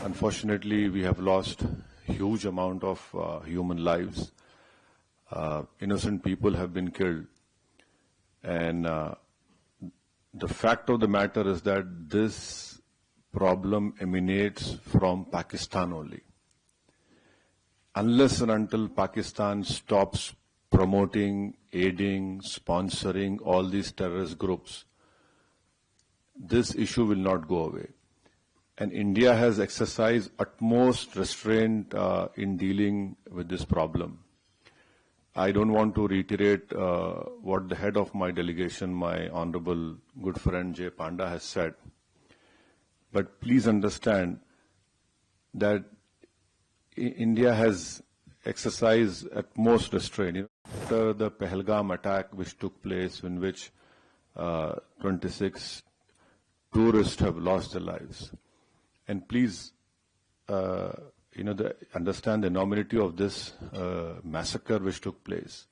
Unfortunately, we have lost huge amount of human lives. Innocent people have been killed. And the fact of the matter is that this problem emanates from Pakistan only. Unless and until Pakistan stops promoting, aiding, sponsoring all these terrorist groups, this issue will not go away. And India has exercised utmost restraint in dealing with this problem. I don't want to reiterate what the head of my delegation, my honorable good friend Jay Panda, has said. But please understand that India has exercised utmost restraint. After the Pahalgam attack which took place, in which 26 tourists have lost their lives. And please, understand the enormity of this massacre which took place.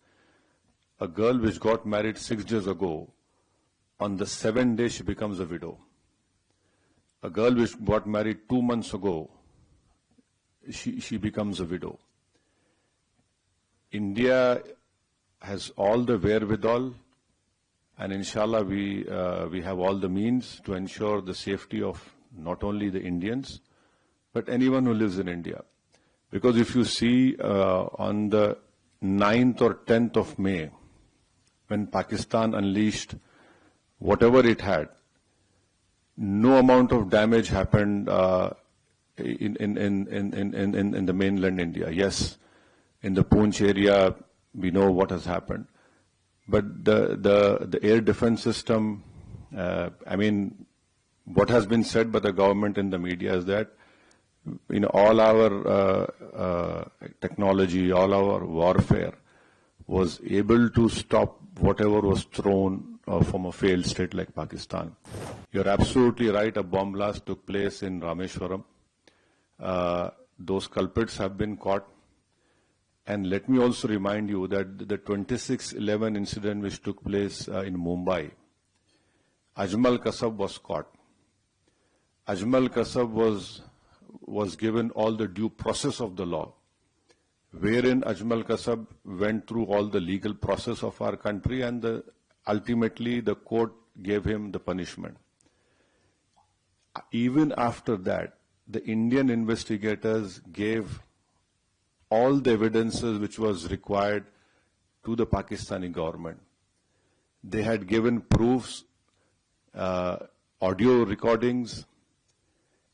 A girl which got married 6 days ago, on the 7th day she becomes a widow. A girl which got married 2 months ago, she becomes a widow. India has all the wherewithal, and inshallah we have all the means to ensure the safety of not only the Indians, but anyone who lives in India. Because if you see on the 9th or 10th of May, when Pakistan unleashed whatever it had, no amount of damage happened in the mainland India. Yes, in the Poonch area, we know what has happened. But the air defense system, what has been said by the government in the media is that all our technology, all our warfare was able to stop whatever was thrown from a failed state like Pakistan. You're absolutely right, a bomb blast took place in Rameshwaram. Those culprits have been caught. And let me also remind you that the 26/11 incident which took place in Mumbai, Ajmal Kasab was caught. Ajmal Kasab was given all the due process of the law, wherein Ajmal Kasab went through all the legal process of our country, and ultimately the court gave him the punishment. Even after that, the Indian investigators gave all the evidences which was required to the Pakistani government. They had given proofs, audio recordings.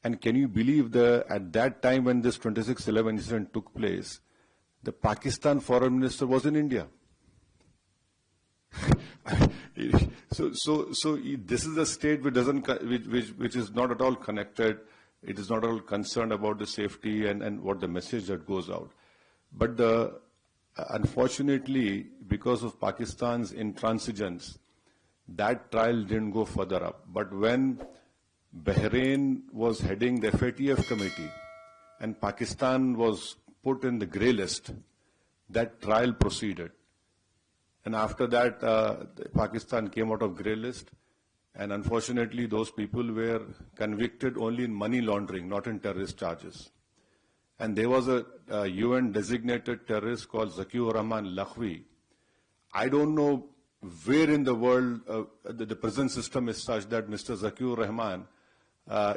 And can you believe at that time when this 26/11 incident took place, the Pakistan foreign minister was in India. So this is a state which is not at all connected. It is not at all concerned about the safety and what the message that goes out. But unfortunately, because of Pakistan's intransigence, that trial didn't go further up. But when Bahrain was heading the FATF committee and Pakistan was put in the grey list, that trial proceeded. And after that, Pakistan came out of grey list, and unfortunately those people were convicted only in money laundering, not in terrorist charges. And there was a UN designated terrorist called Zakiur Rahman Lakhvi. I don't know where in the world the prison system is such that Mr. Zakiur Rahman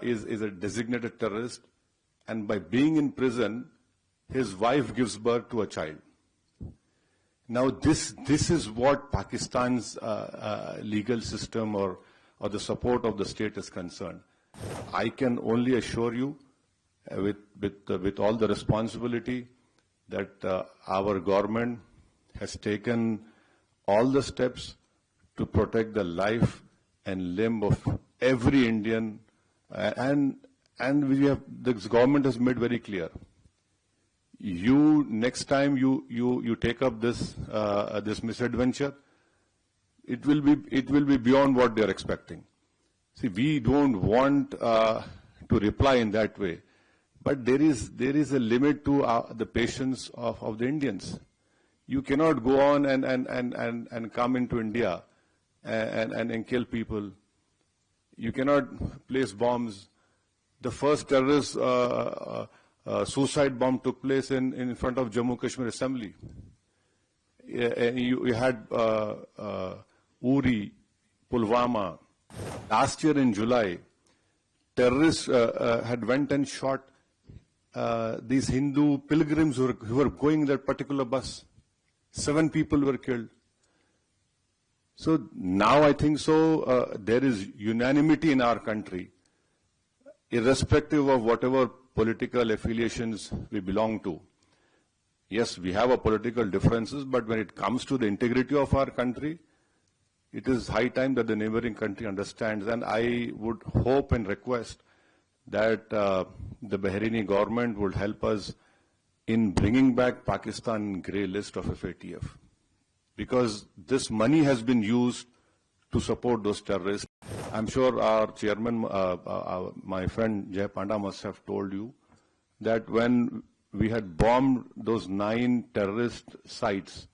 is a designated terrorist, and by being in prison, his wife gives birth to a child. Now this is what Pakistan's legal system or the support of the state is concerned. I can only assure you, with all the responsibility, that our government has taken all the steps to protect the life and limb of every Indian. And this government has made very clear. Next time you take up this misadventure, it will be beyond what they are expecting. See, we don't want to reply in that way, but there is a limit to the patience of the Indians. You cannot go on and come into India and kill people. You cannot place bombs. the first terrorist suicide bomb took place in front of Jammu Kashmir Assembly. You had Uri, Pulwama. Last year in July, terrorists had went and shot these Hindu pilgrims who were going in that particular bus. 7 people were killed. So now I think there is unanimity in our country, irrespective of whatever political affiliations we belong to. Yes, we have our political differences, but when it comes to the integrity of our country, it is high time that the neighboring country understands. And I would hope and request that the Bahraini government would help us in bringing back Pakistan grey list of FATF. Because this money has been used to support those terrorists. I'm sure our chairman, my friend Jay Panda must have told you that when we had bombed those 9 terrorist sites,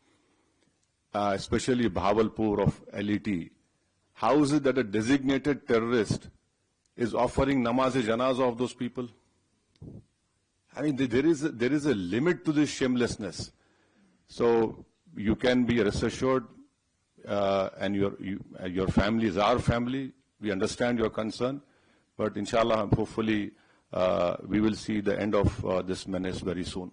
especially Bahawalpur of LET, how is it that a designated terrorist is offering namaz-e-janazah of those people? I mean, there is a limit to this shamelessness. So you can be rest assured, and your family is our family. We understand your concern, but inshallah, hopefully, we will see the end of this menace very soon.